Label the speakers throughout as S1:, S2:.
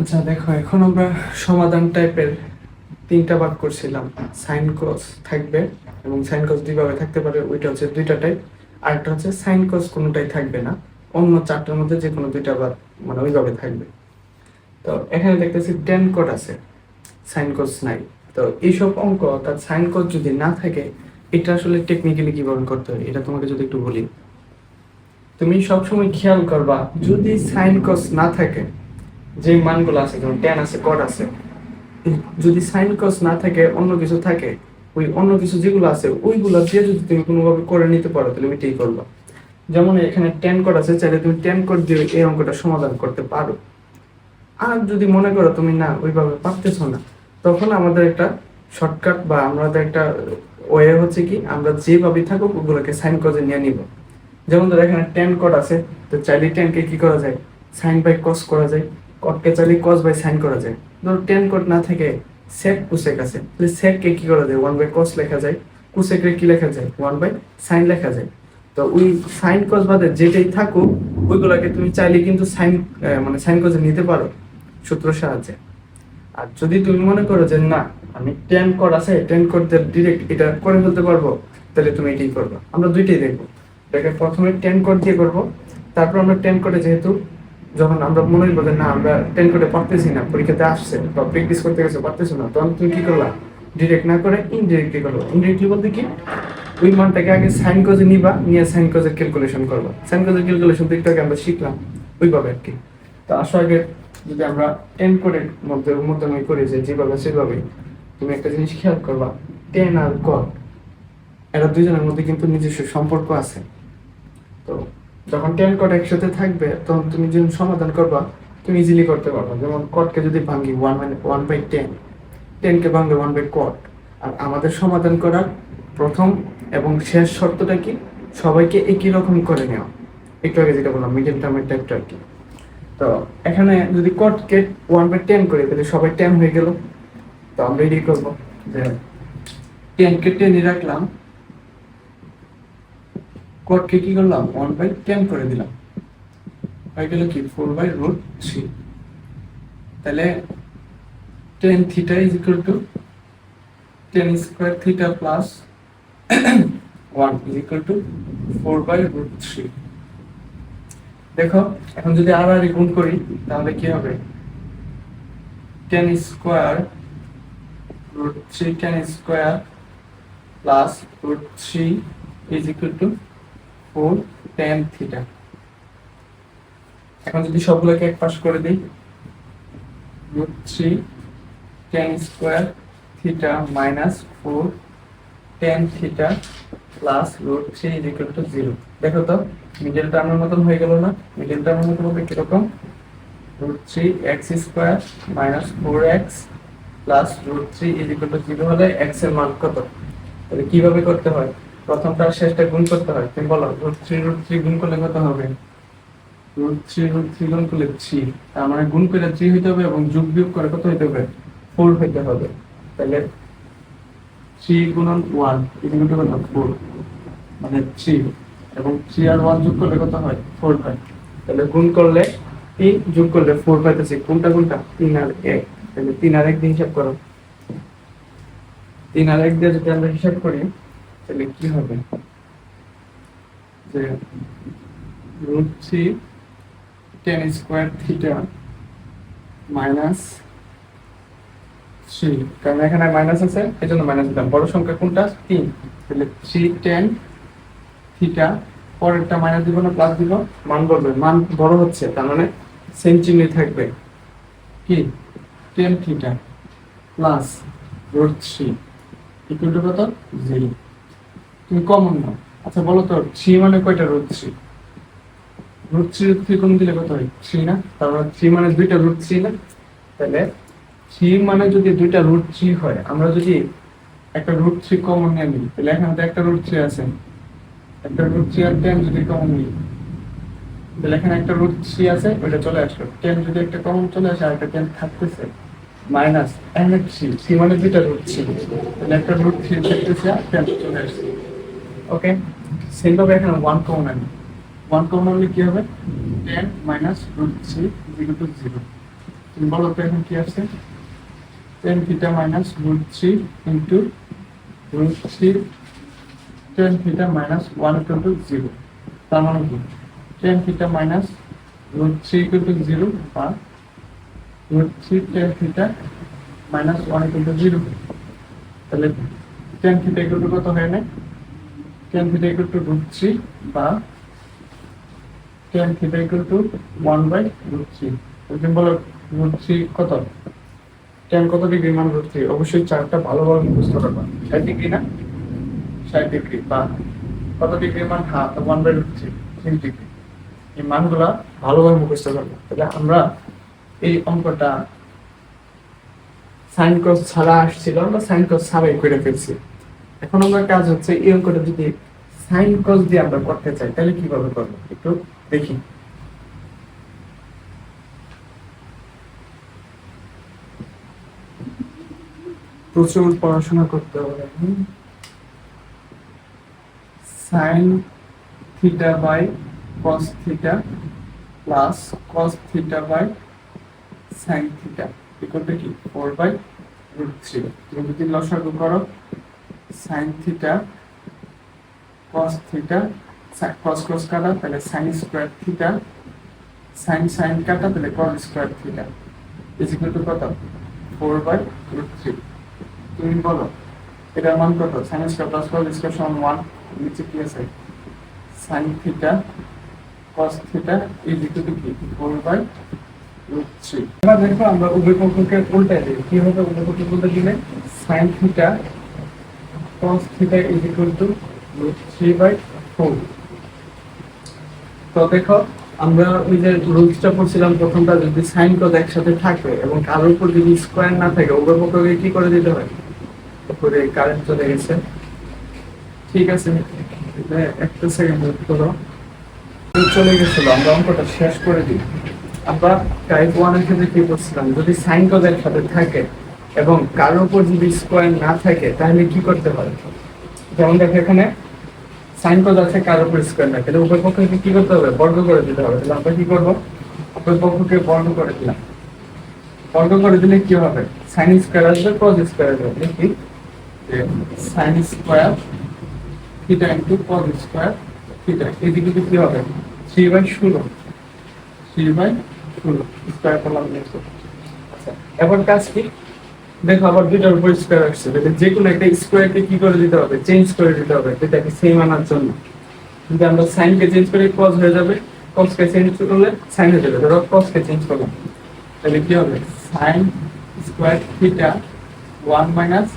S1: আচ্ছা দেখো, এখন আমরা সমাধান টাইপের তিনটা ভাগ করছিলাম। সাইন কস থাকবে এবং সাইন কস দুইভাবে থাকতে পারে, ওইটা হচ্ছে দুইটা টাইপ। আর একটা হচ্ছে সাইন কস কোনোটাই থাকবে না, অন্য চারটার মধ্যে যে কোনো দুইটা ভাগ মানে ওইভাবে থাকবে। তো এখানে দেখতেছি টেন কট আছে, সাইন কস নাই। তো এইসব অঙ্ক অর্থাৎ সাইন কস যদি না থাকে, এটা আসলে টেকনিক্যালি কিভাবে করতে হয় এটা তোমাকে যদি একটু বলি। তুমি সবসময় খেয়াল করবা, যদি সাইন কস না থাকে, যে মানগুলো আছে যেমন ট্যান আছে, কট আছে, যদি সাইন কস না থাকে অন্য কিছু থাকে, ওই অন্য কিছু যেগুলো আছে ওইগুলো দিয়ে যদি তুমি কোনোভাবে করে নিতে পারো তাহলে ওইটাই করবা। যেমন এখানে ট্যান কট আছে, চাইলে তুমি ট্যান কট দিয়ে এই অঙ্কটা সমাধান করতে পারো। আর যদি মনে করো তুমি না ওইভাবে পারতেছো না, তখন আমাদের একটা শর্টকাট বা আমাদের একটা ওয়ে হচ্ছে কি, আমরা যেভাবে থাকুক ওগুলোকে সাইন কজে নিয়ে নিব। যেমন ধরো এখানে ট্যান কট আছে, তো চাইলে ট্যানকে কি করা যায়, সাইন বাই কস করা যায়। কটকে চাইলে কস বাই সাইন করা যায়। ধরো ট্যান কট না থেকে সেক কুসেক আছে, তাহলে সেককে কি করা যায়, ওয়ান বাই কস লেখা যায়। কুসেককে কি লেখা যায়, ওয়ান বাই সাইন লেখা যায়। তো ওই সাইন কস বাদে যেটাই থাকুক ওইগুলোকে তুমি চাইলে কিন্তু সাইন মানে সাইন কজে নিতে পারো সূত্রের সাহায্যে। আর যদি তুমি মনে করো যে না, আমি ট্যান কট আছে, ট্যান কট দিয়ে ডিরেক্ট এটা করে ফেলতে পারবো, তাহলে তুমি এটাই করবে। আমরা দুইটাই দেখবো। এটাকে প্রথমে টেন কোড দিয়ে করব, তারপর আমরা টেন কোডে যেহেতু যখন আমরা মনে করবো যে না আমরা টেন কোডে পারতেছি না, পরীক্ষাতে আসছে বা প্র্যাকটিস করতে গেছে পারতেছো না, তখন তুমি কি করলা, ডিরেক্ট না করে ইনডিরেক্টলি করবো। ইনডিরেক্টলি বলতে কি, ওই মানটাকে আগে সাইন কজে নিবা, নিয়ে সাইন কজের ক্যালকুলেশন করবা। সাইন কজের ক্যালকুলেশন তো একটু আগে আমরা শিখলাম ওইভাবে আর কি। তো আসো আগে যদি আমরা টেন কোডের মধ্যে মধ্যে করি যে যেভাবে সেভাবে, তুমি একটা জিনিস খেয়াল করবা, টেন আর কট এরা দুইজনের মধ্যে কিন্তু নিজস্ব সম্পর্ক আছে। তো যখন টেন কট একসাথে থাকবে তখন তুমি যখন সমাধান করবা তুমি ইজিলি করতে পারবে। যেমন কটকে যদি ভাঙি ওয়ান বাই টেন, টেনকে ভাঙলে ওয়ান বাই কট। আর আমাদের সমাধান করার প্রথম এবং শেষ শর্তটা কি, সবাইকে একই রকম করে নেওয়া। একটু আগে যেটা বললাম মিডিল টার্মের টাইপটা আর কি। তো এখানে যদি কটকে ওয়ান বাই টেন করি তাহলে সবাই টেন হয়ে গেল। তো আমরা এটাই করবো যে টেনকে টেনই রাখলাম, কটকে কি করলাম ওয়ান বাই টেন করে দিলাম, হয়ে গেল কি ফোর বাই রুট থ্রি। তাহলে tan theta is equal to tan square theta plus one is equal to four by root three. দেখো এখন যদি আর আর গুণ করি তাহলে কি হবে, tan square root three tan square plus root three is equal to four tan theta. এখন যদি সবগুলোকে এক পাশ করে দিই, root three tan square theta minus four tan theta plus root three is equal to zero. দেখো তো middle টার্মের মতন হয়ে গেল না? মিডল টার্মের মতন হবে কিরকম, root three x square minus four x plus root three is equal to zero হলে এক্স এর মান কত? তাহলে কিভাবে করতে হয়, প্রথমটা আর শেষটা গুণ করতে হয়। তুমি বলো রুট থ্রি গুণ করলে কত হবে, রুট থ্রি গুণ করলে থ্রি, তার মানে গুণ করে থ্রি হইতে হবে এবং যোগ বিয়োগ করে কত হইতে হবে, ফোর হইতে হবে। তাহলে থ্রি গুণন ওয়ান ইকুয়াল টু কত, ফোর, মানে থ্রি, এবং থ্রি আর ওয়ান যোগ করলে কত হয়, ফোর হয়। তাহলে গুণ করলে তিন, যোগ করলে ফোর পাইতেছি। কোনটা কোনটা, তিন আর এক। তাহলে তিন আর এক দিয়ে হিসাব করো, তিন আর এক দিয়ে যদি আমরা হিসাব করি তাহলে কি হবে, যে root three tan square theta minus three, কারণ এখানে মাইনাস আছে এই জন্য মাইনাস দিলাম। বড় সংখ্যা কোনটা, তিন। তাহলে থ্রি টেন থিটা, পরেরটা মাইনাস দিব না প্লাস দিব, মান বলবে, মান বড় হচ্ছে তার মানে সেম চিহ্ন থাকবে, কি tan theta plus root three equal to কত, জিরো। তুমি কমন নাও। আচ্ছা বলো তো থ্রি মানে কয়টা, রুট থ্রি কোন দিলে কত হয়, থ্রি না? তার মানে থ্রি মানে দুইটা রুট থ্রি না? তাহলে থ্রি মানে যদি দুইটা রুট থ্রি হয়, আমরা যদি একটা রুট থ্রি কমন নিয়ে নিই তাহলে এখানে তো একটা রুট থ্রি আছে, একটা রুট থ্রি আর টেন যদি কমন নিই তাহলে এখানে একটা রুট থ্রি আছে, ওইটা চলে আসলো। টেন যদি একটা কমন চলে আসে আর একটা টেন থাকতেছে, মাইনাস এখানে থ্রি, থ্রি মানে দুইটা রুট থ্রি, তাহলে একটা রুট থ্রি থাকতেছে আর টেন চলে আসছে। ওকে, সেমভাবে এখানে ওয়ান কমন আনি, ওয়ান কমন হলে কি হবে, tan minus root three equal to zero. বলো তো এখন কি আছে, tan theta minus root three into root three tan theta minus one equal to zero. তার মানে কি, tan theta minus root three equal to zero বা root three tan theta minus one equal to zero. তাহলে tan theta equal to কত হয়ে নেয়, tan theta equal to root three বা tan theta equal to one by root three. বলো root three কত, tan কত degree মান root three, অবশ্যই চারটা ভালোভাবে মুখস্থ রাখবা। 60 ডিগ্রি না, 60 ডিগ্রি বা কত ডিগ্রি মান, half one by root three, 3 degree. এই মানগুলা ভালোভাবে মুখস্থ করবো। তাহলে আমরা এই অঙ্কটা সাইন কস ছাড়া আসছিল, আমরা সাইন কস ছাড়াই করে ফেলছি। এখন আমার কাজ হচ্ছে এই অঙ্কটা যদি সাইন কস দিয়ে আমরা করতে চাই তাহলে কিভাবে করবো একটু দেখি। প্রচুর পড়াশোনা করতে হবে। Sine theta by cos theta plus cos theta by sine theta equal to কি 4 বাই রুট থ্রি। তুমি যদি লসাগু করো sine theta cos theta, cos cos কাটা তাহলে sine square theta, sine sine কাটা তাহলে cos square theta is equal to কত 4 বাই রুট থ্রি। তুমি বলো এটার মান কত, sine square plus cos square সমান 1, নিচে কি আছে sign theta cos theta is equal to কি 4 বাই রুট থ্রি। এবার দেখো আমরা উভয় পক্ষকে উল্টাই দিই, কি হবে উভয় পক্ষকে উল্টে দিলে sine theta cos theta is equal to root 3 by 4। তো দেখো আমরা ওই যে রুলসটা পড়ছিলাম প্রথমটা, যদি সাইন কস একসাথে থাকে এবং কারোর উপর যদি স্কয়ার না থাকে উভয় পক্ষকে কি করে দিতে হয়, উপরে কারেন্ট চলে গেছে। ঠিক আছে, একটা সেকেন্ড ওয়েট করো, চলে গেছিল, আমরা অঙ্কটা শেষ করে দিই। আমরা টাইপ 1 এর ক্ষেত্রে কি করছিলাম, যদি সাইন কস একসাথে থাকে এবং কারোর উপর যদি স্কয়ার না থাকে তাহলে কি করতে হয়, যেমন দেখো এখানে সাইন কস আছে কারোর উপর স্কয়ার না, তাহলে উভয় পক্ষকে কি করতে হবে, বর্গ করে দিতে হবে। তাহলে আমরা কি করব, উভয় পক্ষকে বর্গ করে দিলাম। বর্গ করে দিলে কি হবে, সাইন স্কয়ার আসবে কস স্কয়ার আসবে, দেখি যে সাইন স্কয়ার থিটা ইনটু কস স্কয়ার থিটা এদিকে কি হবে 3/16, 3/16 স্কয়ার করলাম। আচ্ছা এবার কাজ কি, দেখো আবার দুইটার উপর স্কয়ার আসছে, তাহলে যে কোনো একটা স্কয়ারকে কি করে দিতে হবে, চেঞ্জ করে দিতে হবে এটাকে সেম আনার জন্য। যদি আমরা সাইন কে চেঞ্জ করি cos হয়ে যাবে, cos কে চেঞ্জ করলে সাইন হয়ে যাবে। ধরো cos কে চেঞ্জ করলাম তাহলে কি হবে sin square theta 1 minus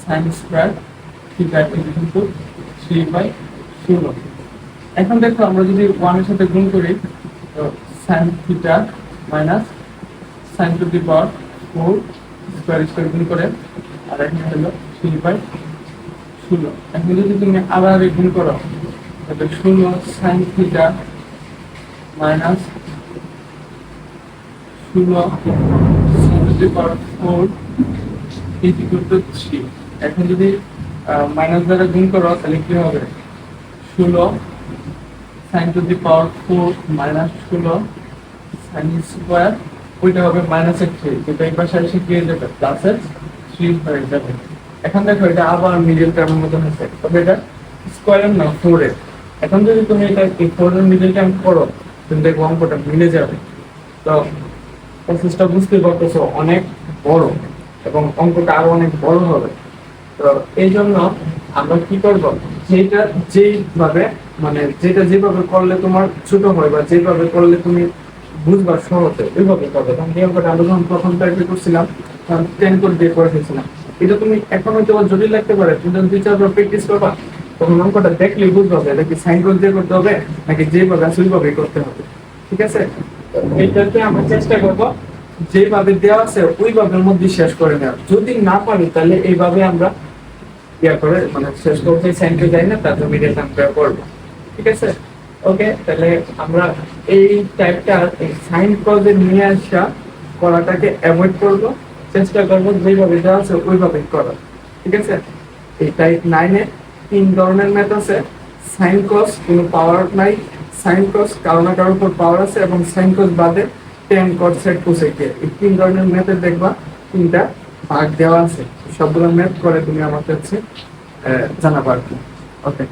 S1: sin square theta equal two 3/16। এখন দেখো আমরা যদি 1 এর সাথে গুণ করি তো sin theta minus sin to the power 4 square square গুণ করে আর এখানে হলো 3/16। এখন যদি তুমি আবার গুণ করো তাহলে 16 sin theta minus 16 sin to the power 4 is equal two 3। এখন যদি মাইনাস দ্বারা গুণ করো তাহলে কি হবে 16 sin to the power 4 minus 16 sin square, ওইটা হবে মাইনাসের 3, কিন্তু এই পাশে এসে কি হয়ে যাবে প্লাসের 3 হয়ে যাবে। এখন দেখো এটা আবার মিডল টার্মের মতো হচ্ছে, তবে এটা স্কয়ার না 4 এর। এখন যদি তুমি এটা এই 4 এর মিডল টার্ম করো তুমি দেখো অঙ্কটা মিলে যাবে। তো প্রসেসটা বুঝতে পারতেছো অনেক বড় এবং অঙ্কটা আরো অনেক বড় হবে। তো এই জন্য আমরা কি করব, যেটা যেভাবে মানে যেটা যেভাবে করলে তোমার ছোট হয় বা যেভাবে করলে তুমি বুঝবার সহজে ওইভাবে করবে। তখন এই অঙ্কটা আমরা যখন প্রথম টাইপে করছিলাম তখন 10 কোড দিয়ে করে ফেলছিলাম। এটা তুমি এখন হয়তো জটিল লাগতে পারে, তুমি যখন 2-4 প্র্যাকটিস করবা তখন অঙ্কটা দেখলেই বুঝতে হবে এটা কি সাইন কোড দিয়ে করতে হবে নাকি যেভাবে আছে ওইভাবেই করতে হবে। ঠিক আছে, এইটাতে আমরা চেষ্টা করব যেভাবে দেওয়া আছে ওইভাবের মধ্যে শেষ করে নেওয়া। যদি না পারি তাহলে এইভাবে আমরা ইয়া করে মানে শেষ করতে সাইনকে যাই না, তারপর মিডিয়াল টার্ম করবো। ঠিক আছে, ওকে। তাহলে আমরা এই টাইপটা এই সাইন কজে নিয়ে আসা করাটাকে অ্যাভয়েড করব, চেষ্টা করব যেভাবে দেওয়া আছে ওইভাবেই করা। ঠিক আছে, এই টাইপ 9 এ 3 ধরনের ম্যাথ আছে। সাইন কস কোনো পাওয়ার নাই, সাইন কস কারো না কারোর উপর পাওয়ার আছে এবং সাইন কস বাদে টেন কট সেট কোসেকে এই 3 ধরনের ম্যাথের দেখবা 3টা ভাগ দেওয়া আছে, সবগুলো ম্যাথ করে তুমি আমাকে হচ্ছে জানাবা আর কি। ওকে।